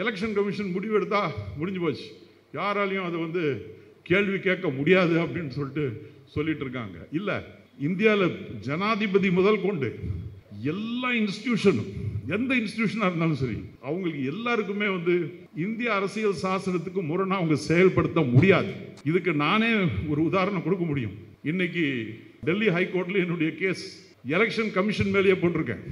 Election commission முடிவு எடுத்தா முடிஞ்சு போச்சு, யாராலையும் அதை வந்து கேள்வி கேட்க முடியாது அப்படின்னு சொல்லிட்டு இருக்காங்க. இல்லை, இந்தியாவில் ஜனாதிபதி முதல் கொண்டு எல்லா இன்ஸ்டிடியூஷனும், எந்த இன்ஸ்டிடியூஷனாக இருந்தாலும் சரி, அவங்களுக்கு எல்லாருக்குமே வந்து இந்திய அரசியல் சாசனத்துக்கு முரணா அவங்க செயல்படுத்த முடியாது. இதுக்கு நானே ஒரு உதாரணம் கொடுக்க முடியும். இன்னைக்கு டெல்லி ஹைகோர்ட்ல என்னுடைய கேஸ் எலெக்ஷன் கமிஷன் மேலேயே போட்டிருக்கேன்.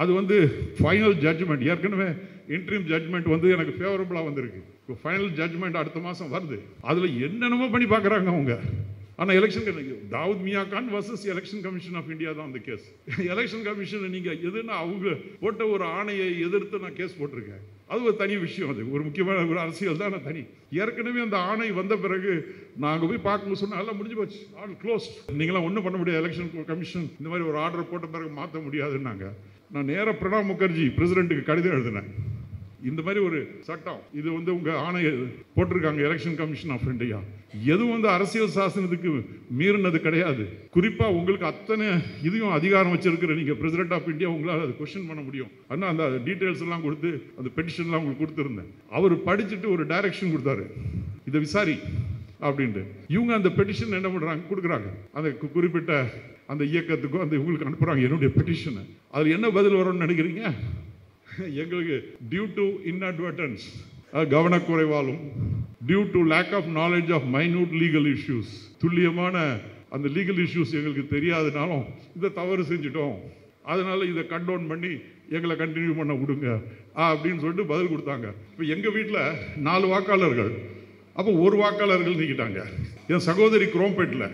அது வந்து ஃபைனல் ஜட்ஜ்மெண்ட், ஏற்கனவே இன்ட்ரீம் ஜட்ஜ்மெண்ட் வந்து எனக்கு ஃபேவரபுளாக வந்திருக்கு. இப்போ ஃபைனல் ஜட்ஜ்மெண்ட் அடுத்த மாதம் வருது. அதில் என்னென்னமோ பண்ணி பார்க்குறாங்க அவங்க. ஆனால் election Dawood Miya Khan versus election commission of India தான் அந்த கேஸ். எலெக்ஷன் கமிஷன் நீங்கள் எதுன்னா அவங்க போட்ட ஒரு ஆணையை எதிர்த்து நான் கேஸ் போட்டிருக்கேன். அது ஒரு தனி விஷயம், அது ஒரு முக்கியமான ஒரு அரசியல் தான். தனி ஏற்கனவே அந்த ஆணை வந்த பிறகு நாங்கள் போய் பார்க்கணும் சொன்னால் எல்லாம் முடிஞ்சு போச்சு, ஆல் க்ளோஸ், நீங்களாம் ஒன்றும் பண்ண முடியாது, எலெக்ஷன் கமிஷன் இந்த மாதிரி ஒரு ஆர்டர் போட்ட பிறகு மாற்ற முடியாதுன்னாங்க. நான் நேராக பிரணாப் முகர்ஜி பிரசிடென்ட்டுக்கு கடிதம் எழுதினேன். இந்த மாதிரி ஒரு சட்டம் இது வந்து உங்க ஆணை போட்டிருக்காங்க எலெக்ஷன் கமிஷன் ஆஃப் இந்தியா, எதுவும் வந்து அரசியல் சாசனத்துக்கு மீறினது கிடையாது. குறிப்பா உங்களுக்கு அத்தனை இதையும் அதிகாரம் வச்சிருக்கிற நீங்க பிரசிடென்ட் ஆஃப் இந்தியா, உங்களால் அது கொஸ்டின் பண்ண முடியும். ஆனால் அந்த டீட்டெயில்ஸ் எல்லாம் கொடுத்து அந்த பெட்டிஷன்லாம் உங்களுக்கு கொடுத்துருந்தேன். அவர் படிச்சுட்டு ஒரு டைரக்ஷன் கொடுத்தாரு, இதை விசாரி அப்படின்ட்டு. இவங்க அந்த பெட்டிஷன் என்ன பண்றாங்க, கொடுக்குறாங்க அந்த குறிப்பிட்ட அந்த இயக்கத்துக்கும் அந்த இவங்களுக்கு அனுப்புறாங்க என்னுடைய பெட்டிஷனை. அதில் என்ன பதில் வரும்னு நினைக்கிறீங்க? எங்களுக்கு டியூ டு இன்அட்வர்டன்ஸ், கவனக்குறைவாலும், due to lack of knowledge of minute legal issues, துல்லியமான அந்த லீகல் இஷ்யூஸ் எங்களுக்கு தெரியாதனாலும் இதை தவறு செஞ்சிட்டோம், அதனால இதை கண்டோன் பண்ணி எங்களை கண்டினியூ பண்ண விடுங்க அப்படின்னு சொல்லிட்டு பதில் கொடுத்தாங்க. இப்போ எங்கள் வீட்டில் 4 வாக்காளர்கள், அப்போ ஒரு வாக்காளர்கள் நீக்கிட்டாங்க. என் சகோதரி குரோம்பேட்டில்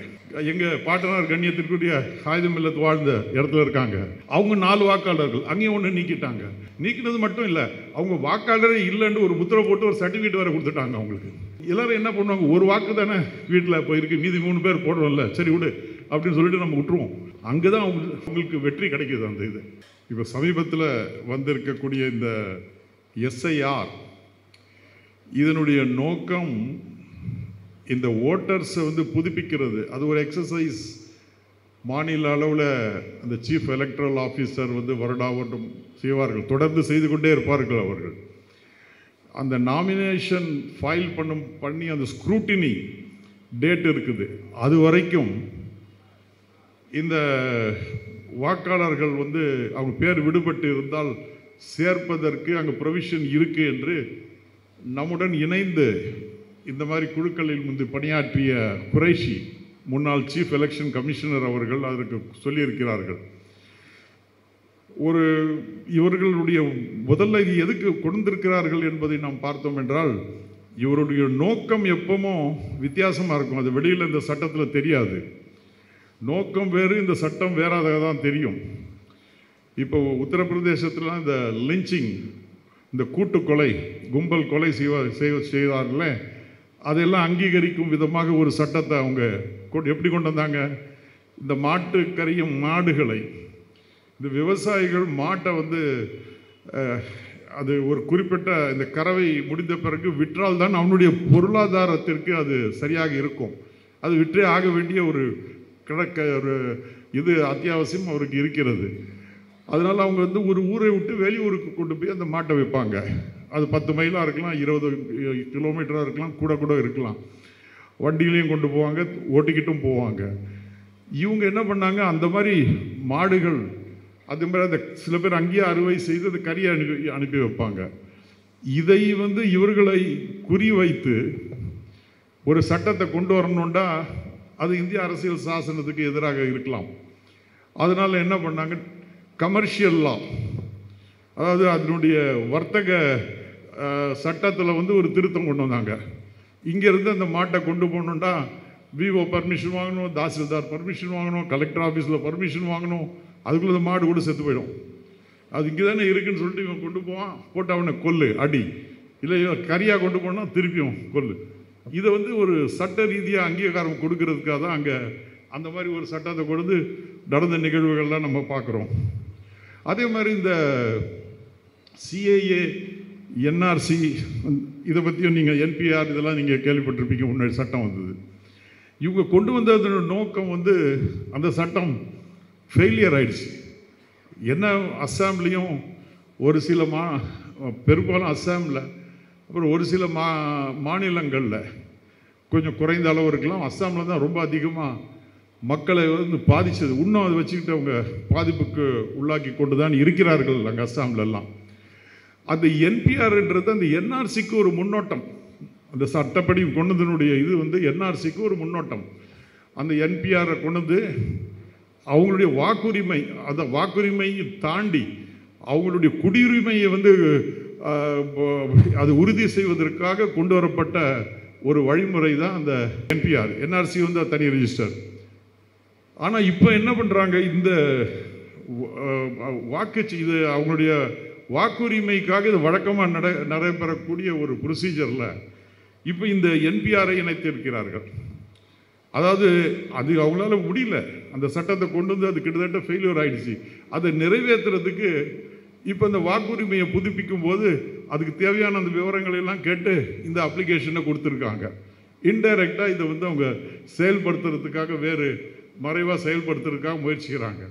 எங்கள் பாட்டனார் கண்ணியத்திற்குரிய ஆயுதம் இல்லத்து வாழ்ந்த இடத்துல இருக்காங்க, அவங்க 4 வாக்காளர்கள், அங்கேயும் ஒன்று நீக்கிட்டாங்க. நீக்கினது மட்டும் இல்லை, அவங்க வாக்காளரே இல்லைன்னு ஒரு முத்திரை போட்டு ஒரு சர்டிஃபிகேட் வேறு கொடுத்துட்டாங்க அவங்களுக்கு. எல்லாரும் என்ன பண்ணுவாங்க, ஒரு வாக்கு தானே வீட்டில் போயிருக்கு, மீதி 3 பேர் போடுறோம்ல, சரி விடு அப்படின்னு சொல்லிட்டு நம்ம விட்டுருவோம். அங்கே தான் அவங்களுக்கு வெற்றி கிடைக்கிது அந்த இது. இப்போ சமீபத்தில் வந்திருக்கக்கூடிய இந்த எஸ்ஐஆர், இதனுடைய நோக்கம் இந்த ஓட்டர்ஸை வந்து புதுப்பிக்கிறது. அது ஒரு எக்ஸசைஸ். மாநில அளவில் அந்த சீஃப் எலக்ட்ரல் ஆஃபீஸர் வந்து வருடாவட்டம் செய்வார்கள், தொடர்ந்து செய்து கொண்டே இருப்பார்கள் அவர்கள். அந்த நாமினேஷன் ஃபைல் பண்ணி அந்த ஸ்க்ரூட்டினி டேட் இருக்குது, அது வரைக்கும் இந்த வாக்காளர்கள் வந்து அவங்க பேர் விடுபட்டு இருந்தால் சேர்ப்பதற்கு அங்கே ப்ரொவிஷன் இருக்குது என்று நம்முடன் இணைந்து இந்த மாதிரி குழுக்களில் முன்பு பணியாற்றிய குறைஷி முன்னாள் சீஃப் எலெக்ஷன் கமிஷனர் அவர்கள் அதற்கு சொல்லியிருக்கிறார்கள். இவர்களுடைய முதல்ல இது எதுக்கு கொண்டிருக்கிறார்கள் என்பதை நாம் பார்த்தோம் என்றால், இவருடைய நோக்கம் எப்பவும் வித்தியாசமாக இருக்கும். அது வெளியில் இந்த சட்டத்தில் தெரியாது. நோக்கம் வேறு, இந்த சட்டம் வேறாக தான் தெரியும். இப்போ உத்தரப்பிரதேசத்தில் இந்த லிஞ்சிங், இந்த கூட்டு கொலை, கும்பல் கொலை செய்வார்களே, அதெல்லாம் அங்கீகரிக்கும் விதமாக ஒரு சட்டத்தை அவங்க எப்படி கொண்டு வந்தாங்க. இந்த மாட்டுக்கறியும் மாடுகளை, இந்த விவசாயிகள் மாட்டை வந்து அது ஒரு குறிப்பிட்ட இந்த கறவை முடிந்த பிறகு விற்றால் தான் அவனுடைய பொருளாதாரத்திற்கு அது சரியாக இருக்கும். அது விற்றே ஆக வேண்டிய ஒரு இது அத்தியாவசியம் அவருக்கு இருக்கிறது. அதனால் அவங்க வந்து ஒரு ஊரை விட்டு வெளியூருக்கு கொண்டு போய் அந்த மாட்டை வைப்பாங்க. அது 10 மைலாக இருக்கலாம், 20 கிலோமீட்டராக இருக்கலாம், கூட இருக்கலாம். வண்டியிலையும் கொண்டு போவாங்க, ஓட்டிக்கிட்டும் போவாங்க. இவங்க என்ன பண்ணாங்க, அந்த மாதிரி மாடுகள் அது மாதிரி அந்த சில பேர் அங்கேயே அறுவை செய்து அந்த கறியை அனுப்பி வைப்பாங்க. இதை வந்து இவர்களை குறிவைத்து ஒரு சட்டத்தை கொண்டு வரணும்டா அது இந்திய அரசியல் சாசனத்துக்கு எதிராக இருக்கலாம். அதனால் என்ன பண்ணாங்க, கமர்ஷியல் லா, அதாவது அதனுடைய வர்த்தக சட்டத்தில் வந்து ஒரு திருத்தம் கொண்டு வந்தாங்க. இங்கேருந்து அந்த மாட்டை கொண்டு போகணுன்னா விஓ பர்மிஷன் வாங்கணும், தாசில்தார் பர்மிஷன் வாங்கணும், கலெக்டர் ஆஃபீஸில் பர்மிஷன் வாங்கணும். அதுக்குள்ளே அந்த மாடு கூட செத்து போயிடும். அது இங்கே தானே இருக்குன்னு சொல்லிட்டு இவன் கொண்டு போவான், போட்டு அவனை கொல்லு அடி, இல்லை கரியாக கொண்டு போனால் திருப்பியும் கொல்லு. இதை வந்து ஒரு சட்ட ரீதியாக அங்கீகாரம் கொடுக்கறதுக்காக தான் அங்கே அந்த மாதிரி ஒரு சட்டத்தை கொடுத்து நடந்த நிகழ்வுகள்லாம் நம்ம பார்க்குறோம். அதே மாதிரி இந்த சிஏஏ, என்ஆர்சி இதை பற்றியும் நீங்கள் என்பிஆர் இதெல்லாம் நீங்கள் கேள்விப்பட்டிருப்பீங்க, முன்னாடி சட்டம் வந்தது. இவங்க கொண்டு வந்ததோட நோக்கம் வந்து அந்த சட்டம் ஃபெயிலியர் ஆயிடுச்சு. என்ன அஸ்ஸாம்லேயும் ஒரு சில பெரும்பாலும் அஸ்ஸாமில் அப்புறம் ஒரு சில மாநிலங்களில் கொஞ்சம் குறைந்த அளவு இருக்கலாம். அஸ்ஸாமில் தான் ரொம்ப அதிகமாக மக்களை வந்து பாதித்தது. இன்னும் அதை வச்சுக்கிட்டு அவங்க பாதிப்புக்கு உள்ளாக்கி கொண்டு தான் இருக்கிறார்கள் அங்கே அஸ்ஸாம்லெல்லாம். அந்த என்பிஆர்ன்றது அந்த என்ஆர்சிக்கு ஒரு முன்னோட்டம். அந்த சட்டப்படி கொண்டதனுடைய இது வந்து என்ஆர்சிக்கு ஒரு முன்னோட்டம். அந்த என்பிஆரை கொண்டு அவங்களுடைய வாக்குரிமை, அந்த வாக்குரிமையை தாண்டி அவங்களுடைய குடியுரிமையை வந்து அது உறுதி செய்வதற்காக கொண்டு வரப்பட்ட ஒரு வழிமுறை தான் அந்த என்பிஆர். என்ஆர்சி வந்து தனி ரெஜிஸ்டர். ஆனால் இப்போ என்ன பண்ணுறாங்க, இந்த இது அவங்களுடைய வாக்குரிமைக்காக இது வழக்கமாக நடைபெறக்கூடிய ஒரு ப்ரொசீஜரில் இப்போ இந்த என்பிஆரை இணைத்திருக்கிறார்கள். அதாவது அது அவங்களால முடியல, அந்த சட்டத்தை கொண்டு வந்து அது கிட்டத்தட்ட ஃபெயிலியர் ஆகிடுச்சு. அதை நிறைவேற்றுறதுக்கு இப்போ இந்த வாக்குரிமையை புதுப்பிக்கும் போது அதுக்கு தேவையான அந்த விவரங்களை எல்லாம் கேட்டு இந்த அப்ளிகேஷனை கொடுத்துருக்காங்க. இன்டைரக்டாக இதை வந்து அவங்க செயல்படுத்துறதுக்காக வேறு மறைவாக செயல்படுத்துறதுக்காக முயற்சிக்கிறாங்க.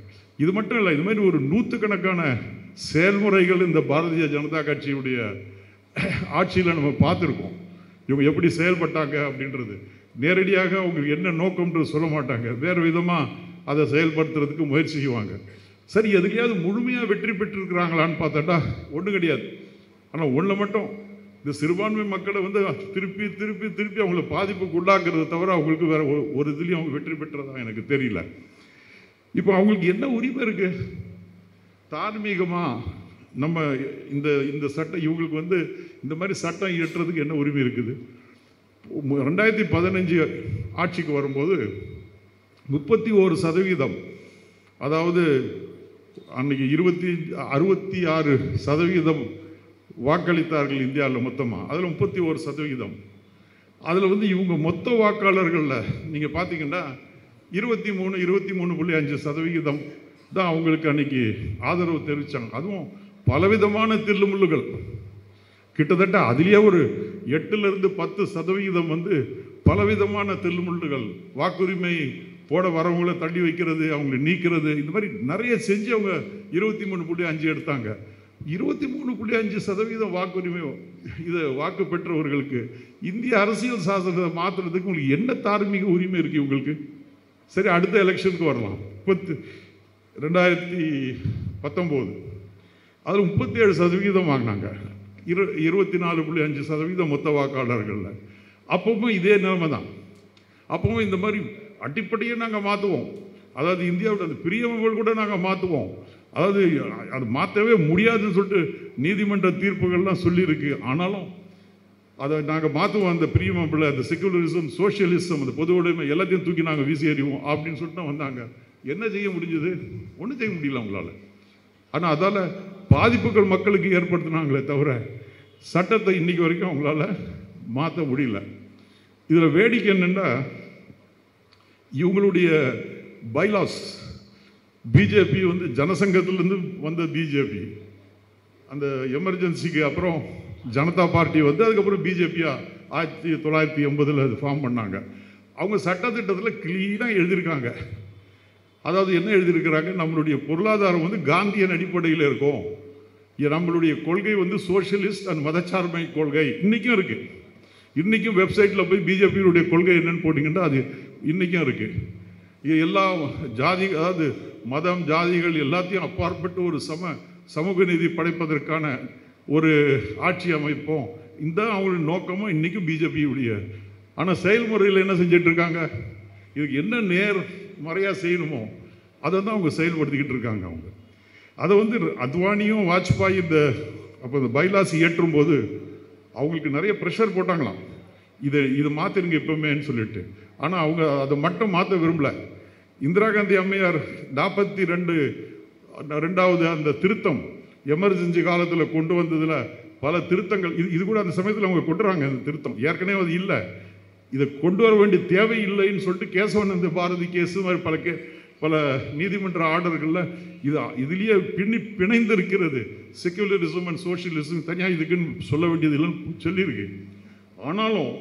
இது மட்டும் இல்லை, இது மாதிரி ஒரு நூற்றுக்கணக்கான செயல்முறைகள் இந்த பாரதிய ஜனதா கட்சியுடைய ஆட்சியில் நம்ம பார்த்துருக்கோம். இவங்க எப்படி செயல்பட்டாங்க அப்படின்றது நேரடியாக அவங்களுக்கு என்ன நோக்கம்ன்றது சொல்ல மாட்டாங்க, வேறு விதமாக அதை செயல்படுத்துறதுக்கு முயற்சி செய்வாங்க. சரி, எதுலையாவது முழுமையாக வெற்றி பெற்றிருக்கிறாங்களான்னு பார்த்தாட்டா ஒன்றும் கிடையாது. ஆனால் ஒன்றில் மட்டும் இந்த சிறுபான்மை மக்களை வந்து திருப்பி திருப்பி திருப்பி அவங்கள பாதிப்புக்கு உள்ளாக்குறத தவிர அவங்களுக்கு வேற ஒரு இதுலேயும் அவங்க வெற்றி பெற்றதா எனக்கு தெரியல. இப்போ அவங்களுக்கு என்ன உரிமை இருக்கு? தார்மீகமாக நம்ம இந்த இந்த சட்டம் இவங்களுக்கு வந்து இந்த மாதிரி சட்டம் இயற்றுறதுக்கு என்ன உரிமை இருக்குது? 2015 ஆட்சிக்கு வரும்போது 31%, அதாவது அன்னைக்கு 66% வாக்களித்தார்கள் இந்தியாவில் மொத்தமாக. அதில் 31%. அதில் வந்து இவங்க மொத்த வாக்காளர்களில் நீங்கள் பார்த்தீங்கன்னா 23.5% தான் அவங்களுக்கு அன்னைக்கு ஆதரவு தெரிவித்தாங்க. அதுவும் பலவிதமான தில்லுமுள்ளுகள், கிட்டத்தட்ட அதிலேயே ஒரு 8-10% வந்து பலவிதமான தில்லுமுள்ளுகள், வாக்குரிமை போட வரவங்களை தள்ளி வைக்கிறது, அவங்களை நீக்கிறது, இந்த மாதிரி நிறைய செஞ்சு அவங்க 23.5 எடுத்தாங்க. 23.5% வாக்குரிமை இதை வாக்கு பெற்றவர்களுக்கு இந்திய அரசியல் சாசனத்தை மாற்றுறதுக்கு உங்களுக்கு என்ன தார்மீக உரிமை இருக்குது உங்களுக்கு? சரி, அடுத்த எலெக்ஷனுக்கு வரலாம். 2019 அதில் 37% வாங்கினாங்க, 24.5% மொத்த வாக்காளர்களில். அப்பவும் இதே நிலைமை தான். அப்பவும் இந்த மாதிரி அடிப்படையை நாங்கள் மாற்றுவோம், அதாவது இந்தியாவோட அந்த பிரியமகள் கூட நாங்கள் மாற்றுவோம், அதாவது அது மாற்றவே முடியாதுன்னு சொல்லிட்டு நீதிமன்ற தீர்ப்புகள்லாம் சொல்லியிருக்கு. ஆனாலும் அதை நாங்கள் மாற்றுவோம், அந்த பிரியமபிள், அந்த செக்குலரிசம், சோஷியலிசம், அந்த பொது உடைமை எல்லாத்தையும் தூக்கி நாங்கள் வீசி எறிவோம் அப்படின்னு சொல்லிட்டு வந்தாங்க. என்ன செய்ய முடிஞ்சது? ஒன்றும் செய்ய முடியல அவங்களால. ஆனால் அதால் பாதிப்புகள் மக்களுக்கு ஏற்படுத்தினாங்களே தவிர சட்டத்தை இன்னைக்கு வரைக்கும் அவங்களால மாற்ற முடியல. இதில் வேடிக்கை என்னென்னா, இவங்களுடைய பைலாஸ், பிஜேபி வந்து ஜனசங்கத்திலேருந்து வந்த பிஜேபி, அந்த எமர்ஜென்சிக்கு அப்புறம் ஜனதா பார்ட்டி வந்து அதுக்கப்புறம் பிஜேபியாக 1980 அது ஃபார்ம் பண்ணாங்க. அவங்க சட்டத்திட்டத்தில் கிளீனாக எழுதியிருக்காங்க. அதாவது என்ன எழுதியிருக்கிறாங்க, நம்மளுடைய பொருளாதாரம் வந்து காந்தியன் அடிப்படையில் இருக்கும், நம்மளுடைய கொள்கை வந்து சோஷியலிஸ்ட் அண்ட் மதச்சார்பை கொள்கை. இன்றைக்கும் இருக்குது. இன்றைக்கும் வெப்சைட்டில் போய் பிஜேபியுடைய கொள்கை என்னன்னு போட்டிங்கன்னா அது இன்றைக்கும் இருக்குது. இது எல்லா ஜாதி, அதாவது மதம் ஜாதிகள் எல்லாத்தையும் அப்பாற்பட்டு ஒரு சமூக நீதி படைப்பதற்கான ஒரு ஆட்சி அமைப்போம், இந்த அவங்களுடைய நோக்கமும் இன்றைக்கும் பிஜேபியுடைய. ஆனால் செயல்முறையில் என்ன செஞ்சிட்ருக்காங்க, இதுக்கு என்ன நேர்மறையாக செய்யணுமோ அதை தான் அவங்க செயல்படுத்திக்கிட்டு இருக்காங்க. அவங்க அதை வந்து அத்வானியும் வாஜ்பாய் அப்போ இந்த பைலாஸ் ஏற்றும் போது அவங்களுக்கு நிறைய ப்ரெஷர் போட்டாங்களாம், இதை மாற்றிருங்க இப்போமேன்னு சொல்லிட்டு. ஆனால் அவங்க அதை மட்டும் மாற்ற விரும்பலை. இந்திரா காந்தி அம்மையார் 42வது அந்த திருத்தம் எமர்ஜென்சி காலத்தில் கொண்டு வந்ததில் பல திருத்தங்கள், இது கூட அந்த சமயத்தில் அவங்க கொண்டுறாங்க. அந்த திருத்தம் ஏற்கனவே அது இல்லை, இதை கொண்டு வர வேண்டிய தேவை இல்லைன்னு சொல்லிட்டு கேசவானந்த பாரதி கேஸு மாதிரி பல நீதிமன்ற ஆர்டர்களில் இதுலேயே பிணைந்து இருக்கிறது. செக்குலரிசம் அண்ட் சோஷியலிசம் தனியாக இதுக்குன்னு சொல்ல வேண்டியது இல்லைன்னு சொல்லியிருக்கு. ஆனாலும்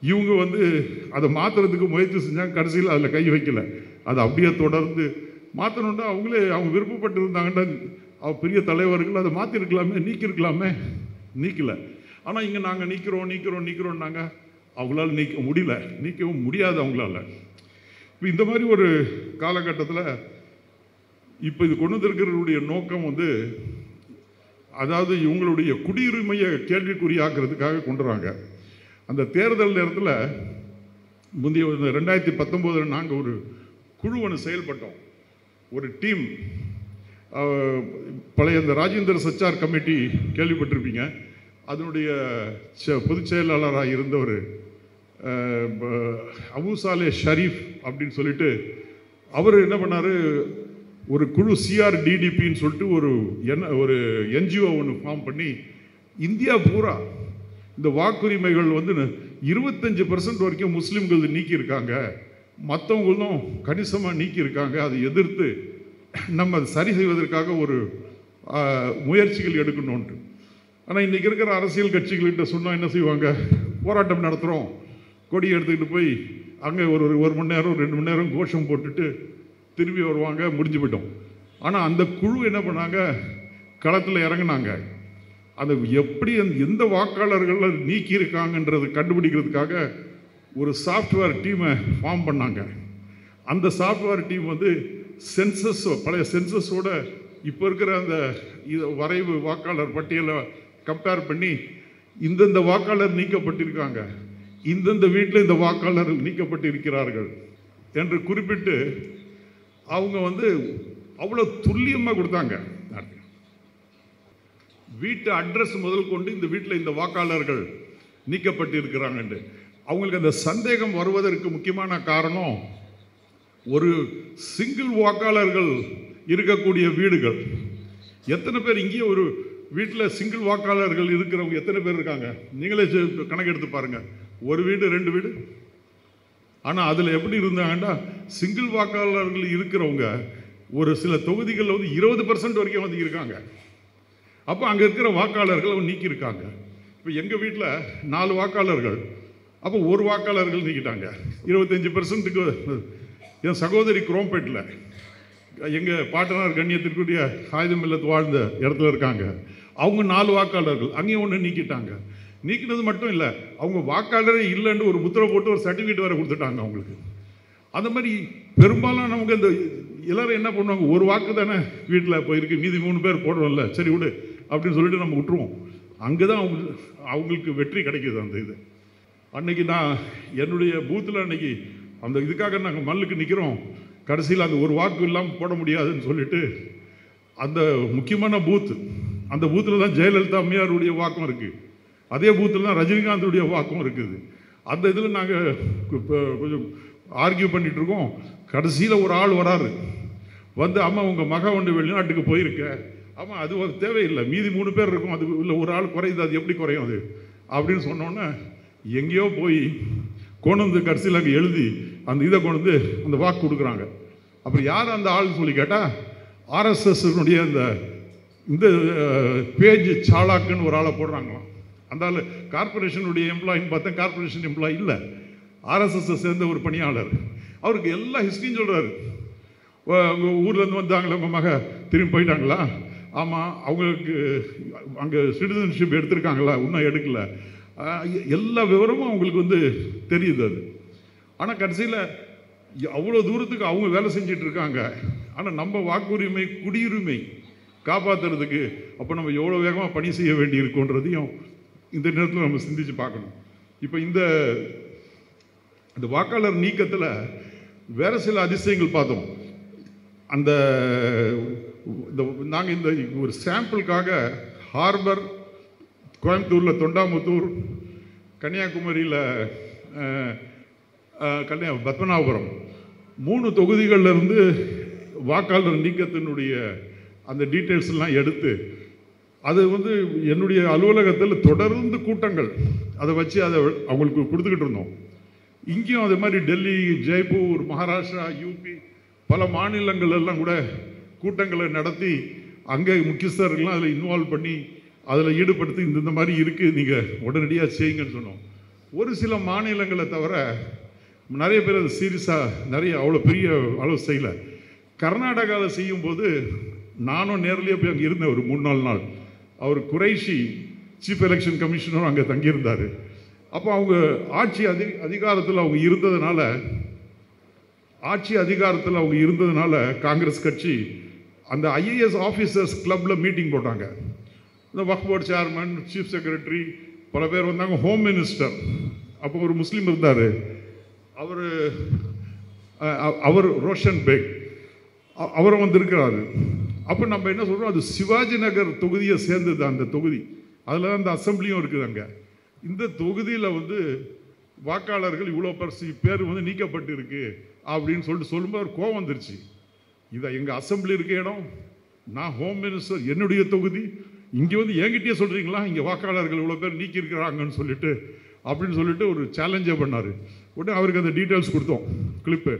இவங்க வந்து அதை மாற்றுறதுக்கு முயற்சி செஞ்சாங்க, கடைசியில் அதில் கை வைக்கல. அதை அப்படியே தொடர்ந்து மாற்றணுன்னா அவங்க விருப்பப்பட்டு இருந்தாங்கன்னா பெரிய தலைவர்கள் அதை மாற்றிருக்கலாமே, நீக்கியிருக்கலாமே, நீக்கலை. ஆனால் இங்கே நாங்கள் நீக்கிறோம்னாங்க. அவங்களால நீக்க முடியல, நீக்கவும் முடியாது அவங்களால. இப்போ இந்த மாதிரி ஒரு காலகட்டத்தில் இப்போ இது கொண்டு வந்திருக்கிறவருடைய நோக்கம் வந்து, அதாவது இவங்களுடைய குடியுரிமையை கேள்விக்குறியாக்குறதுக்காக கொண்டுறாங்க. அந்த தேர்தல் நேரத்தில் முந்தைய 2019 நாங்கள் ஒரு குழு ஒன்று செயல்பட்டோம். ஒரு டீம், பழைய இந்த ராஜேந்திர சச்சார் கமிட்டி கேள்விப்பட்டிருப்பீங்க. அதனுடைய பொதுச் செயலாளராக இருந்தவர் அபுசாலே ஷரீஃப் அப்படின்னு சொல்லிட்டு அவர் என்ன பண்ணார், ஒரு குழு CRDDPன்னு சொல்லிட்டு ஒரு NGO ஒன்று ஃபார்ம் பண்ணி இந்தியா பூரா இந்த வாக்குரிமைகள் வந்து 25% வரைக்கும் முஸ்லீம்கள் நீக்கியிருக்காங்க, மற்றவங்களும் கணிசமாக நீக்கியிருக்காங்க. அதை எதிர்த்து நம்ம சரி செய்வதற்காக ஒரு முயற்சிகள் எடுக்கணும்ன்ட்டு. ஆனால் இன்றைக்கி இருக்கிற அரசியல் கட்சிகள்கிட்ட சொன்னால் என்ன செய்வாங்க, போராட்டம் நடத்துகிறோம், கொடி எடுத்துக்கிட்டு போய் அங்கே ஒரு மணி நேரம் 2 மணி நேரம் கோஷம் போட்டுட்டு திரும்பி வருவாங்க, முடிஞ்சு போயிட்டோம். ஆனால் அந்த குழு என்ன பண்ணாங்க, களத்தில் இறங்கினாங்க. அந்த எப்படி எந்த வாக்காளர்களை நீக்கியிருக்காங்கன்றது கண்டுபிடிக்கிறதுக்காக ஒரு சாஃப்ட்வேர் டீமை ஃபார்ம் பண்ணாங்க. அந்த சாஃப்ட்வேர் டீம் வந்து பழைய சென்சஸோட இப்போ இருக்கிற அந்த வரைவு வாக்காளர் பட்டியலை கம்பேர் பண்ணி இந்தந்த வாக்காளர் நீக்கப்பட்டிருக்காங்க, இந்தந்த வீட்டில் இந்த வாக்காளர் நீக்கப்பட்டிருக்கிறார்கள் என்று குறிப்பிட்டு அவங்க வந்து அவ்வளோ துல்லியமாக கொடுத்தாங்க. வீட்டு அட்ரஸ் முதல் கொண்டு இந்த வீட்டில் இந்த வாக்காளர்கள் நீக்கப்பட்டிருக்கிறாங்க. அவங்களுக்கு அந்த சந்தேகம் வருவதற்கு முக்கியமான காரணம், ஒரு சிங்கிள் வாக்காளர்கள் இருக்கக்கூடிய வீடுகள் எத்தனை பேர், இங்கே ஒரு வீட்டில் சிங்கிள் வாக்காளர்கள் இருக்கிறவங்க எத்தனை பேர் இருக்காங்க, நீங்களே கணக்கெடுத்து பாருங்க. ஒரு வீடு 2 வீடு. ஆனால் அதில் எப்படி இருந்தாங்கன்னா, சிங்கிள் வாக்காளர்கள் இருக்கிறவங்க ஒரு சில தொகுதிகளில் வந்து 20% வரைக்கும் வந்து இருக்காங்க. அப்போ அங்கே இருக்கிற வாக்காளர்கள் நீக்கியிருக்காங்க. இப்போ எங்கள் வீட்டில் 4 வாக்காளர்கள், அப்போ ஒரு வாக்காளர்கள் நீக்கிட்டாங்க. 25%க்கு என் சகோதரி குரோம்பேட்டில் எங்கள் பாட்டனார் கண்ணியத்திற்குரிய ஆயுதம் இல்லத்து வாழ்ந்த இடத்துல இருக்காங்க. அவங்க 4 வாக்காளர்கள், அங்கேயும் ஒன்று நீக்கிட்டாங்க. நீக்கினது மட்டும் இல்லை, அவங்க வாக்காளரே இல்லைன்னு ஒரு முத்திரை போட்டு ஒரு சர்டிஃபிகேட் வேறு கொடுத்துட்டாங்க அவங்களுக்கு. அந்த மாதிரி பெரும்பாலும் நமக்கு இந்த எல்லாரும் என்ன பண்ணுவாங்க, ஒரு வாக்கு தானே வீட்டில் போயிருக்கு, மீதி 3 பேர் போடுறோம்ல, சரி விடு அப்படின்னு சொல்லிட்டு நம்ம விட்டுருவோம். அங்கே தான் அவங்களுக்கு வெற்றி கிடைக்கிது. அந்த இது அன்னைக்கு நான் என்னுடைய பூத்தில் அன்னைக்கு அந்த இதுக்காக நாங்கள் மல்லுக்கு நிற்கிறோம். கடைசியில் அந்த ஒரு வாக்கு இல்லாமல் போட முடியாதுன்னு சொல்லிட்டு அந்த முக்கியமான பூத்து, அந்த பூத்தில் தான் ஜெயலலிதா அம்மையாருடைய வாக்கும் இருக்குது, அதே பூத்தில் தான் ரஜினிகாந்துடைய வாக்கும் இருக்குது. அந்த இதில் நாங்கள் கொஞ்சம் ஆர்கியூ பண்ணிகிட்ருக்கோம். கடைசியில் ஒரு ஆள் வராரு, வந்து அம்மா உங்கள் மக ஒன்று வெளிநாட்டுக்கு போயிருக்க, ஆமாம் அது ஒரு தேவையில்லை, மீதி 3 பேர் இருக்கும், அது இல்லை ஒரு ஆள் குறையுது, அது எப்படி குறையும் அது அப்படின்னு சொன்னோன்னே எங்கேயோ போய் கொண்டு வந்து கடைசியில் அங்கே எழுதி அந்த இதை கொண்டு வந்து அந்த வாக்கு கொடுக்குறாங்க. அப்புறம் யார் அந்த ஆள்னு சொல்லி கேட்டால், RSSனுடைய இந்த பேஜ் சாலாக்குன்னு ஒரு ஆளை போடுறாங்களாம். அந்த ஆள் கார்பரேஷனுடைய எம்ப்ளாயின்னு பார்த்தா கார்பரேஷன் எம்ப்ளாயி இல்லை, RSSஐ சேர்ந்த ஒரு பணியாளர். அவருக்கு எல்லா ஹிஸ்ட்ரியும் சொல்கிறாரு. உங்கள் ஊர்லேருந்து வந்தாங்களே, உங்கள் மக திரும்பி போயிட்டாங்களா, ஆமாம் அவங்களுக்கு அங்கே சிட்டிசன்ஷிப் எடுத்திருக்காங்களா, இன்னும் எடுக்கல, எல்லா விவரமும் அவங்களுக்கு வந்து தெரியுது அது. ஆனால் கடைசியில் அவ்வளோ தூரத்துக்கு அவங்க வேலை செஞ்சிட்டு இருக்காங்க. ஆனால் நம்ம வாக்குரிமை குடியுரிமை காப்பாற்றுறதுக்கு அப்போ நம்ம எவ்வளோ வேகமாக பணி செய்ய வேண்டி இருக்குன்றதையும் இந்த நேரத்தில் நம்ம சிந்திச்சு பார்க்கணும். இப்போ இந்த வாக்காளர் நீக்கத்தில் வேறு சில அதிசயங்கள் பார்த்தோம். அந்த நாங்கள் இந்த ஒரு சாம்பிளுக்காக ஹார்பர், கோயம்புத்தூரில் தொண்டாமுத்தூர், கன்னியாகுமரியில் பத்மநாபபுரம் 3 தொகுதிகளிலிருந்து வாக்காளர் நீக்கத்தினுடைய அந்த டீட்டெயில்ஸ்லாம் எடுத்து அது வந்து என்னுடைய அலுவலகத்தில் தொடர்ந்து கூட்டங்கள் அதை வச்சு அதை அவங்களுக்கு கொடுத்துக்கிட்டு இருந்தோம். இங்கேயும் அதே மாதிரி டெல்லி, ஜெய்ப்பூர், மகாராஷ்டிரா, UP பல மாநிலங்கள் எல்லாம் கூட கூட்டங்களை நடத்தி அங்கே முக்கியஸ்தர்கள்லாம் அதில் இன்வால்வ் பண்ணி அதில் ஈடுபடுத்தி இந்த மாதிரி இருக்குது, நீங்கள் உடனடியாக செய்யுங்கன்னு சொன்னோம். ஒரு சில மாநிலங்களை தவிர நிறைய பேர் அது சீரியஸாக அவ்வளோ பெரிய அளவு செய்யலை. கர்நாடகாவில் செய்யும்போது நானும் நேரிலேயே போய் அங்கே இருந்தேன் ஒரு 3-4 நாள். அவர் குறைஷி சீஃப் எலெக்ஷன் கமிஷனரும் அங்கே தங்கியிருந்தார். அப்போ அவங்க ஆட்சி அதிகாரத்தில் அவங்க இருந்ததுனால காங்கிரஸ் கட்சி அந்த ஐஏஎஸ் ஆஃபீஸர்ஸ் கிளப்பில் மீட்டிங் போட்டாங்க. இந்த வக்ஃப் போர்டு சேர்மன், சீஃப் செக்ரட்டரி, பல பேர் வந்தாங்க. ஹோம் மினிஸ்டர் அப்போ ஒரு முஸ்லீம் இருந்தார், அவர் ரோஷன் பேக், அவரும் வந்திருக்கிறாரு. அப்போ நம்ம என்ன சொல்கிறோம், அது சிவாஜி நகர் தொகுதியை சேர்ந்தது அந்த தொகுதி. அதில் தான் அந்த அசம்பிளியும் இருக்குது அங்கே. இந்த தொகுதியில் வாக்காளர்கள் இவ்வளோ பேர் நீக்கப்பட்டு இருக்கு அப்படின்னு சொல்லும்போது கோவம் வந்துருச்சு. இதை எங்கள் அசம்பிளி இருக்க இடம், நான் ஹோம் மினிஸ்டர், என்னுடைய தொகுதி, இங்கே என்கிட்டயே சொல்கிறீங்களா இங்கே வாக்காளர்கள் இவ்வளோ பேர் நீக்கி இருக்கிறாங்கன்னு சொல்லிட்டு ஒரு சேலஞ்சே பண்ணார். உடனே அவருக்கு அந்த டீட்டெயில்ஸ் கொடுத்தோம், கிளிப்பு.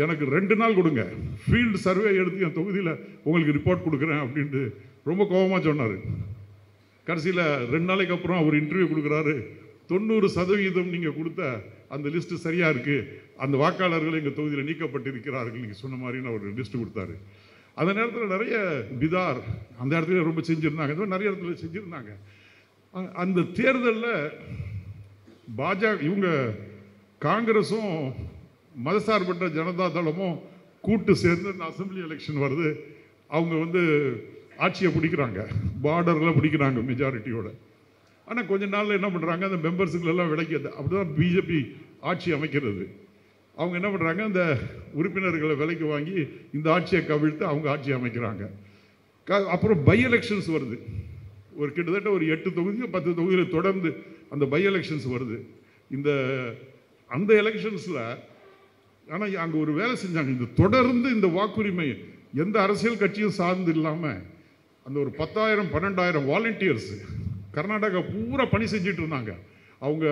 எனக்கு 2 நாள் கொடுங்க, ஃபீல்டு சர்வே எடுத்து என் தொகுதியில் உங்களுக்கு ரிப்போர்ட் கொடுக்குறேன் அப்படின்ட்டு ரொம்ப கோபமாக சொன்னார். கடைசியில் 2 நாளைக்கு அப்புறம் அவர் இன்டர்வியூ கொடுக்குறாரு. 90% நீங்கள் கொடுத்த அந்த லிஸ்ட்டு சரியாக இருக்குது, அந்த வாக்காளர்கள் எங்கள் தொகுதியில் நீக்கப்பட்டிருக்கிறார்கள் நீங்கள் சொன்ன மாதிரின்னு அவர் லிஸ்ட்டு கொடுத்தாரு. அந்த நேரத்தில் நிறைய பிதார் அந்த இடத்துல ரொம்ப செஞ்சுருந்தாங்க, நிறைய இடத்துல செஞ்சுருந்தாங்க. அந்த தேர்தலில் இவங்க காங்கிரஸும் மதசார்பற்ற ஜனதா தளமும் கூட்டு சேர்ந்து இந்த அசம்பிளி எலெக்ஷன் வருது. அவங்க ஆட்சியை பிடிக்கிறாங்க, பார்டரில் பிடிக்கிறாங்க மெஜாரிட்டியோட. ஆனால் கொஞ்ச நாளில் என்ன பண்ணுறாங்க, அந்த மெம்பர்ஸுங்களெல்லாம் விலைக்கு, அப்படி தான் பிஜேபி ஆட்சி அமைக்கிறது. அவங்க என்ன பண்ணுறாங்க, அந்த உறுப்பினர்களை விலைக்கு வாங்கி இந்த ஆட்சியை கவிழ்த்து அவங்க ஆட்சி அமைக்கிறாங்க. அப்புறம் பை எலெக்ஷன்ஸ் வருது. கிட்டத்தட்ட ஒரு 8 தொகுதியோ 10 தொகுதியில் தொடர்ந்து அந்த பை எலெக்ஷன்ஸ் வருது. அந்த எலெக்ஷன்ஸில் ஆனால் அங்கே ஒரு வேலை செஞ்சாங்க. தொடர்ந்து இந்த வாக்குரிமை எந்த அரசியல் கட்சியும் சார்ந்து இல்லாமல் அந்த ஒரு 10,000 12,000 வாலண்டியர்ஸ் கர்நாடகா பூரா பணி செஞ்சுட்டு இருந்தாங்க. அவங்க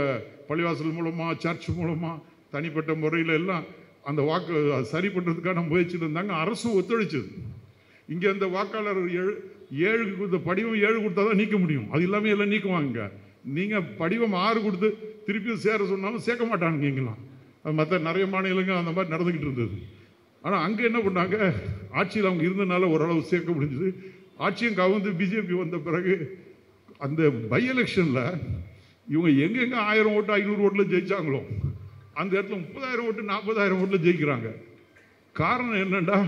பள்ளிவாசல் மூலமாக, சர்ச் மூலமாக, தனிப்பட்ட முறையில் எல்லாம் அந்த வாக்கு சரி பண்ணுறதுக்கான முயற்சி இருந்தாங்க. அரசும் ஒத்துழைச்சது. இங்கே அந்த வாக்காளர் 7 கொடுத்த படிவம் 7 கொடுத்தா தான் நீக்க முடியும், அது இல்லாமல் எல்லாம் நீக்குவாங்க. நீங்கள் படிவம் 6 கொடுத்து திருப்பியும் சேர சொன்னாலும் சேர்க்க மாட்டானுங்க. இங்கெல்லாம் அது மற்ற நிறைய மாநிலங்கள் அந்த மாதிரி நடந்துக்கிட்டு இருந்தது. ஆனால் அங்கே என்ன பண்ணாங்க, ஆட்சியில் அவங்க இருந்தனால ஓரளவு சேர்க்க முடிஞ்சது. ஆட்சியும் கவுந்து பிஜேபி வந்த பிறகு அந்த பை எலெக்ஷனில் இவங்க எங்கெங்கே 1000 ஓட்டு 500 ஓட்டில் ஜெயிச்சாங்களோ அந்த இடத்துல 30,000 ஓட்டு 40,000 ஓட்டில் ஜெயிக்கிறாங்க. காரணம் என்னென்னா,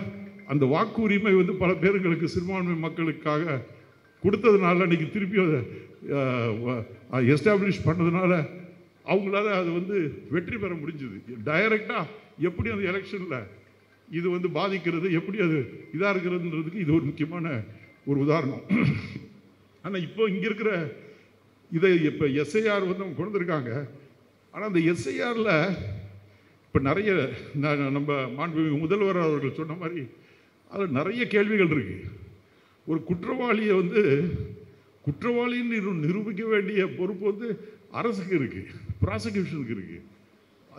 அந்த வாக்கு உரிமை பல பேருங்களுக்கு, சிறுபான்மை மக்களுக்காக கொடுத்ததுனால, அன்றைக்கி திருப்பி அதை எஸ்டாப்ளிஷ் பண்ணதுனால அவங்களால அது வெற்றி பெற முடிஞ்சுது. டைரெக்டாக எப்படி அந்த எலெக்ஷனில் இது பாதிக்கிறது, எப்படி அது இதாக இருக்கிறதுன்றதுக்கு இது ஒரு முக்கியமான ஒரு உதாரணம். ஆனால் இப்போ இங்கே இருக்கிற இதை இப்போ எஸ்ஐஆர் அவங்க கொண்டு வந்திருக்காங்க. ஆனால் அந்த எஸ்ஐஆரில் இப்போ நிறைய நம்ம மாண்புமிகு முதல்வர் அவர்கள் சொன்ன மாதிரி அதில் நிறைய கேள்விகள் இருக்குது. ஒரு குற்றவாளியை குற்றவாளின்னு நிரூபிக்க வேண்டிய பொறுப்பு அரசுக்கு இருக்குது, ப்ராசிக்யூஷனுக்கு இருக்குது.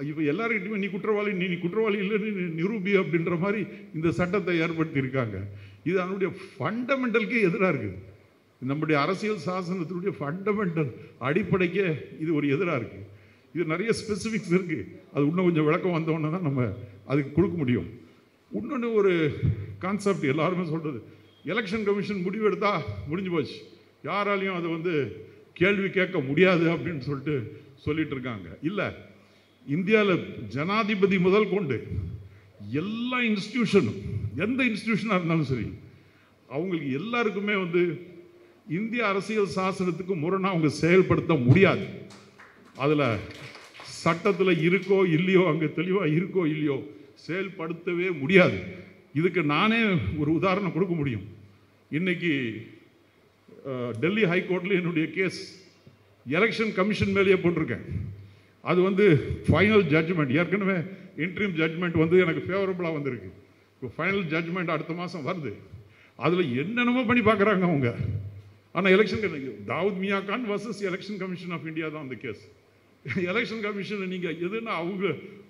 இப்போ எல்லாருக்கிட்டையுமே நீ குற்றவாளி இல்லைன்னு நிரூபி அப்படின்ற மாதிரி இந்த சட்டத்தை ஏற்படுத்தியிருக்காங்க. இது அதனுடைய ஃபண்டமெண்டலுக்கே எதிராக இருக்குது. நம்முடைய அரசியல் சாசனத்தினுடைய ஃபண்டமெண்டல் அடிப்படைக்கே இது ஒரு எதிராக இருக்குது. இது நிறைய ஸ்பெசிஃபிக்ஸ் இருக்குது. அது இன்னும் கொஞ்சம் விளக்கம் வந்தோடனே தான் நம்ம அதுக்கு கொடுக்க முடியும். இன்னொன்று ஒரு கான்செப்ட் எல்லாருமே சொல்கிறது, எலெக்ஷன் கமிஷன் முடிவு எடுத்தால் முடிஞ்சு போச்சு, யாராலையும் அதை கேள்வி கேட்க முடியாது அப்படின்னு சொல்லிட்டு இருக்காங்க. இல்லை, இந்தியாவில் ஜனாதிபதி முதல் கொண்டு எல்லா இன்ஸ்டிடியூஷனும், எந்த இன்ஸ்டிடியூஷனாக இருந்தாலும் சரி, அவங்களுக்கு எல்லாருக்குமே இந்திய அரசியல் சாசனத்துக்கு முரணாக அவங்க செயல்படுத்த முடியாது. அதில் சட்டத்தில் இருக்கோ இல்லையோ, அங்கே தெளிவாக இருக்கோ இல்லையோ, செயல்படுத்தவே முடியாது. இதுக்கு நானே ஒரு உதாரணம் கொடுக்க முடியும். இன்னைக்கு டெல்லி ஹைகோர்ட்டில் என்னுடைய கேஸ் எலெக்ஷன் கமிஷன் மேலேயே போட்டிருக்கேன். அது ஃபைனல் ஜட்ஜ்மெண்ட், ஏற்கனவே இன்ட்ரீம் ஜட்ஜ்மெண்ட் எனக்கு ஃபேவரபுளாக வந்திருக்கு. இப்போ ஃபைனல் ஜட்ஜ்மெண்ட் அடுத்த மாதம் வருது. அதில் என்னென்னமோ பண்ணி பார்க்குறாங்க அவங்க. ஆனால் election Dawood Miya Khan versus election commission of India தான் அந்த கேஸ். எலெக்ஷன் கமிஷனை நீங்கள் எதுன்னா அவங்க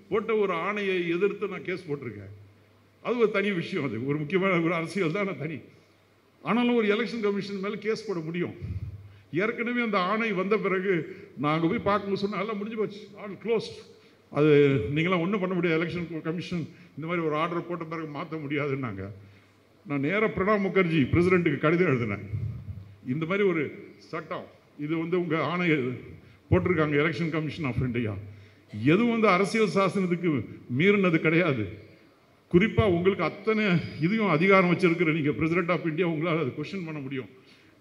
போட்ட ஒரு ஆணையை எதிர்த்து நான் கேஸ் போட்டிருக்கேன். அது ஒரு தனி விஷயம், அது ஒரு முக்கியமான ஒரு அரசியல் தான், நான் தனி. ஆனாலும் ஒரு எலெக்ஷன் கமிஷன் மேலே கேஸ் போட முடியும். ஏற்கனவே அந்த ஆணை வந்த பிறகு நாங்கள் போய் பார்க்கணும் சொன்னால் எல்லாம் முடிஞ்சு போச்சு, ஆல் க்ளோஸ்ட். அது நீங்களாம் ஒன்றும் பண்ண முடியாது, எலெக்ஷன் கமிஷன் இந்த மாதிரி ஒரு ஆர்டர் போட்ட பிறகு மாற்ற முடியாதுன்னாங்க. நான் நேராக பிரணாப் முகர்ஜி பிரசிடெண்ட்டுக்கு கடிதம் எழுதினேன். இந்த மாதிரி ஒரு சட்டம் இது வந்து உங்கள் ஆணை போட்டிருக்காங்க எலெக்ஷன் கமிஷன் ஆஃப் இந்தியா. எதுவும் வந்து அரசியல் சாசனத்துக்கு மீறினது கிடையாது. குறிப்பாக உங்களுக்கு அத்தனை இதையும் அதிகாரம் வச்சிருக்கிற நீங்கள் பிரசிடென்ட் ஆஃப் இந்தியா, உங்களால் அது கொஸ்டின் பண்ண முடியும்.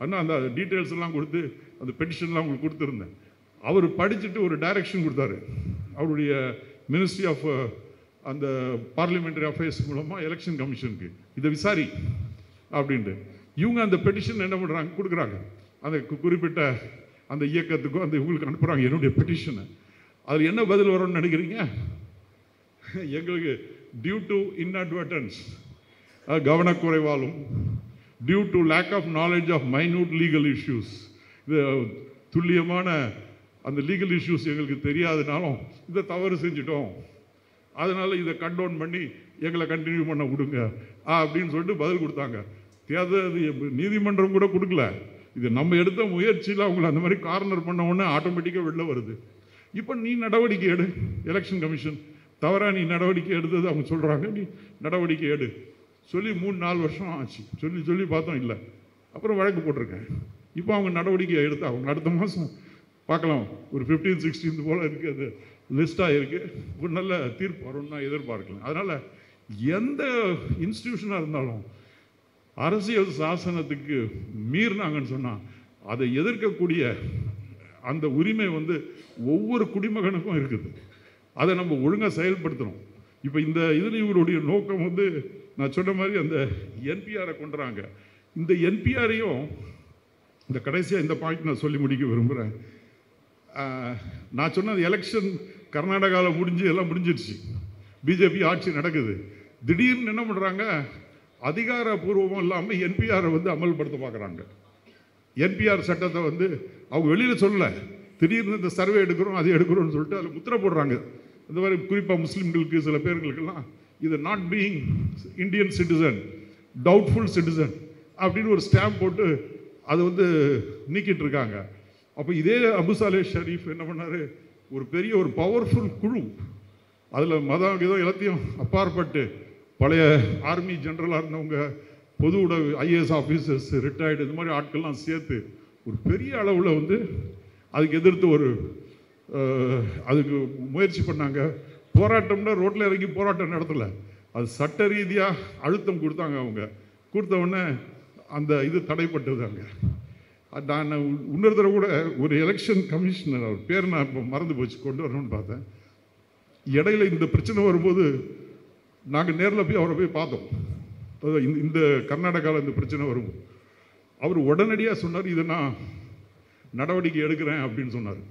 ஆனால் அந்த டீட்டெயில்ஸ் எல்லாம் கொடுத்து அந்த பெட்டிஷன்லாம் உங்களுக்கு கொடுத்துருந்தேன். அவர் படிச்சுட்டு ஒரு டைரக்ஷன் கொடுத்தாரு அவருடைய மினிஸ்ட்ரி ஆஃப் அந்த பார்லிமெண்டரி அஃபேர்ஸ் மூலமாக எலெக்ஷன் கமிஷனுக்கு, இதை விசாரி அப்படின்ட்டு. இவங்க அந்த பெட்டிஷன் என்ன பண்ணுறாங்க, கொடுக்குறாங்க அந்த குறிப்பிட்ட அந்த இயக்கத்துக்கோ அந்த இவங்களுக்கு அனுப்புகிறாங்க என்னுடைய பெட்டிஷனை. அதில் என்ன பதில் வரும்னு நினைக்கிறீங்க? எங்களுக்கு டியூ டு இன்அட்வர்டன்ஸ், கவனக்குறைவாலும், due to lack of knowledge of minute legal issues, இது துல்லியமான அந்த லீகல் இஷ்யூஸ் எங்களுக்கு தெரியாதனாலும் இதை தவறு செஞ்சிட்டோம், அதனால் இதை கண்டோன் பண்ணி எங்களை கண்டினியூ பண்ண விடுங்க அப்படின்னு சொல்லிட்டு பதில் கொடுத்தாங்க. நீதிமன்றம் கூட கொடுக்கல, இது நம்ம எடுத்த முயற்சியில் அவங்களை அந்த மாதிரி கார்னர் பண்ண உடனே ஆட்டோமேட்டிக்காக வெளில வருது. இப்போ நீ நடவடிக்கை எடு, எலெக்ஷன் கமிஷன் தவறாக நீ நடவடிக்கை எடுத்தது அவங்க சொல்கிறாங்க, நீ நடவடிக்கை எடு சொல்லி 3-4 வருஷம் ஆச்சு. சொல்லி பார்த்தோம், இல்லை. அப்புறம் வழக்கு போட்டிருக்கேன். இப்போ அவங்க நடவடிக்கை எடுத்து அவங்க அடுத்த மாதம் பார்க்கலாம், ஒரு 15-16 போல் இருக்குது, அது லிஸ்ட்டாக இருக்குது. ஒரு நல்ல தீர்ப்பு வரும்னு நான் எதிர்பார்க்கலாம். அதனால் எந்த இன்ஸ்டிடியூஷனாக இருந்தாலும் அரசியல் சாசனத்துக்கு மீறினாங்கன்னு சொன்னால் அதை எதிர்க்கக்கூடிய அந்த உரிமை வந்து ஒவ்வொரு குடிமகனுக்கும் இருக்குது. அதை நம்ம ஒழுங்காக செயல்படுத்தணும். இப்போ இந்த இதில் இவருடைய நோக்கம் வந்து நான் சொன்ன மாதிரி அந்த என்பிஆரை கொண்டுறாங்க. இந்த என்பிஆரையும் இந்த கடைசியாக இந்த பாயிண்ட் நான் சொல்லி முடிக்க விரும்புகிறேன். நான் சொன்ன எலெக்ஷன் கர்நாடகாவில் எல்லாம் முடிஞ்சிருச்சு, பிஜேபி ஆட்சி நடக்குது. திடீர்னு என்ன பண்ணுறாங்க, அதிகாரப்பூர்வம் இல்லாமல் என்பிஆரை வந்து அமல்படுத்த பார்க்குறாங்க. என்பிஆர் சட்டத்தை வந்து அவங்க வெளியில் சொல்லலை, திடீர்னு இந்த சர்வே எடுக்கிறோம் அது எடுக்கிறோம்னு சொல்லிட்டு அதில் முத்திரை போடுறாங்க. இந்த மாதிரி குறிப்பாக முஸ்லீம்களுக்கு சில பேர்களுக்கெல்லாம் இது not being Indian citizen, doubtful citizen அப்படின்னு ஒரு ஸ்டாம்ப் போட்டு அதை வந்து நீக்கிட்டு இருக்காங்க. அப்போ இதே அபுசாலே ஷரீஃப் என்ன பண்ணார், ஒரு பெரிய ஒரு பவர்ஃபுல் குழு, அதில் மதம் இதோ எல்லாத்தையும் அப்பாற்பட்டு பழைய ஆர்மி ஜெனரலாக இருந்தவங்க, பொது உடவு ஐஏஎஸ் ஆஃபீஸர்ஸ், ரிட்டையர்டு, இந்த மாதிரி ஆட்கள்லாம் சேர்த்து ஒரு பெரிய அளவில் வந்து அதுக்கு எதிர்த்து அதுக்கு முயற்சி பண்ணாங்க. போராட்டம்னா ரோட்டில் இறங்கி போராட்டம் நடத்தலை, அது சட்ட ரீதியாக அழுத்தம் கொடுத்தாங்க. அவங்க கொடுத்த உடனே அந்த இது தடைப்பட்டதாங்க. நான் இன்னொரு தடவை கூட ஒரு எலெக்ஷன் கமிஷனர், அவர் பேர் நான் இப்போ மறந்து போச்சு, கொண்டு வரணும்னு பார்த்தேன். இடையில இந்த பிரச்சனை வரும்போது நாங்கள் நேரில் போய் அவரை போய் பார்த்தோம். இந்த கர்நாடகாவில் இந்த பிரச்சனை வரும், அவர் உடனடியாக சொன்னார், இதை நான் நடவடிக்கை எடுக்கிறேன் அப்படின்னு சொன்னார்.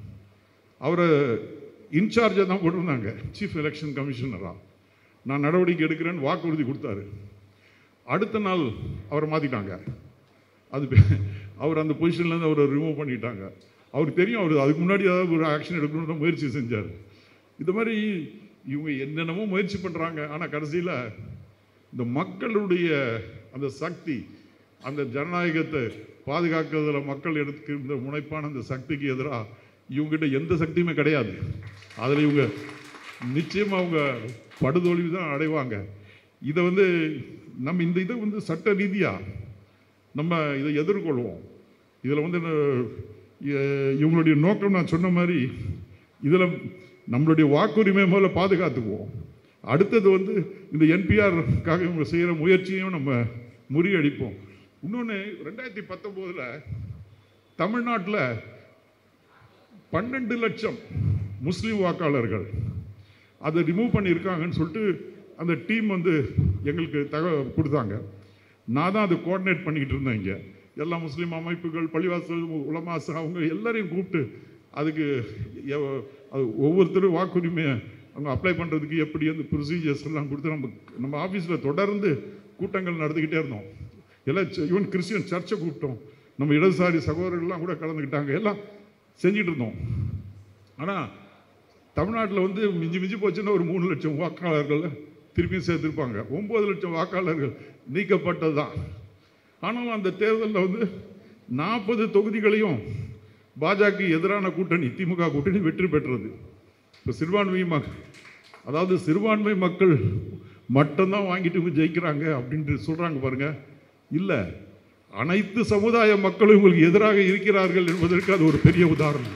அவரை இன்சார்ஜாக தான் போட்டிருந்தாங்க, சீஃப் எலெக்ஷன் கமிஷனராக. நான் நடவடிக்கை எடுக்கிறேன்னு வாக்குறுதி கொடுத்தாரு. அடுத்த நாள் அவரை மாற்றிட்டாங்க. அவர் அந்த பொசிஷன்லேருந்து அவரை ரிமூவ் பண்ணிட்டாங்க. அவருக்கு தெரியும், அவர் அதுக்கு முன்னாடி ஏதாவது ஒரு ஆக்ஷன் எடுக்கணும்னு முயற்சி செஞ்சார். இது மாதிரி இவங்க என்னென்னமோ முயற்சி பண்ணுறாங்க. ஆனால் கடைசியில் இந்த மக்களுடைய அந்த சக்தி, அந்த ஜனநாயகத்தை பாதுகாக்கிறதுல மக்கள் எடுத்துக்கிற முனைப்பான அந்த சக்திக்கு எதிராக இவங்ககிட்ட எந்த சக்தியுமே கிடையாது. அதில் இவங்க நிச்சயமாக அவங்க படுதோல்வி தான் அடைவாங்க. இதை வந்து நம்ம இந்த இதை வந்து சட்ட ரீதியாக நம்ம இதை எதிர்கொள்வோம். இதில் வந்து இவங்களுடைய நோக்கம் நான் சொன்ன மாதிரி இதில் நம்மளுடைய வாக்குரிமை முதல்ல பாதுகாத்துக்குவோம். அடுத்தது வந்து இந்த என்பிஆருக்காக இவங்க செய்கிற முயற்சியும் நம்ம முறியடிப்போம். இன்னொன்று, 2019 தமிழ்நாட்டில் 12 லட்சம் முஸ்லீம் வாக்காளர்கள் அதை ரிமூவ் பண்ணியிருக்காங்கன்னு சொல்லிட்டு அந்த டீம் வந்து எங்களுக்கு கொடுத்தாங்க. நான் தான் அதை கோஆர்டினேட் பண்ணிக்கிட்டு இருந்தேன். இங்கே எல்லா முஸ்லீம் அமைப்புகள், பள்ளிவாசல், உலமாஸ், அவங்க எல்லாரையும் கூப்பிட்டு அதுக்கு அது ஒவ்வொருத்தரும் வாக்குரிமையை அவங்க அப்ளை பண்ணுறதுக்கு எப்படி அந்த ப்ரொசீஜர்ஸ் எல்லாம் கொடுத்து நம்ம ஆஃபீஸில் தொடர்ந்து கூட்டங்கள் நடத்திக்கிட்டே இருந்தோம். எல்லாம் ஈவன் கிறிஸ்டியன் சர்ச்சை கூப்பிட்டோம், நம்ம இடதுசாரி சகோதரர்கள்லாம் கூட கலந்துக்கிட்டாங்க, எல்லாம் செஞ்சிட்டு இருந்தோம். ஆனால் தமிழ்நாட்டில் வந்து மிஞ்சி போச்சுன்னா ஒரு 3 லட்சம் வாக்காளர்கள் திருப்பியும் சேர்த்துருப்பாங்க. 9 லட்சம் வாக்காளர்கள் நீக்கப்பட்டது தான். ஆனாலும் அந்த தேர்தலில் வந்து 40 தொகுதிகளையும் பாஜக எதிரான கூட்டணி, திமுக கூட்டணி வெற்றி பெற்றது. இப்போ சிறுபான்மை மக்கள் மட்டும்தான் வாங்கிட்டு ஜெயிக்கிறாங்க அப்படின்ட்டு சொல்கிறாங்க பாருங்க. இல்லை, அனைத்து சமுதாய மக்களும் உங்களுக்கு எதிராக இருக்கிறார்கள் என்பதற்கு அது ஒரு பெரிய உதாரணம்.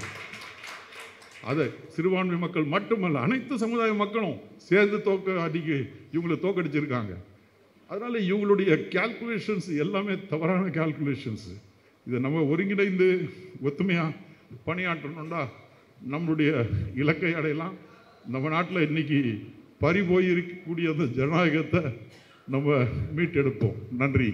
அதை சிறுபான்மை மக்கள் மட்டுமல்ல, அனைத்து சமுதாய மக்களும் சேர்ந்து இவங்களை தோக்கடிச்சிருக்காங்க. அதனால இவங்களுடைய கால்குலேஷன்ஸ் எல்லாமே தவறான கால்குலேஷன்ஸ். இதை நம்ம ஒருங்கிணைந்து ஒத்துமையாக பணியாற்றணும்டா நம்மளுடைய இலக்கை அடையலாம். நம்ம நாட்டில் இன்னைக்கு பறி போயிருக்கக்கூடிய அந்த ஜனநாயகத்தை நம்ம மீட்டெடுப்போம். நன்றி.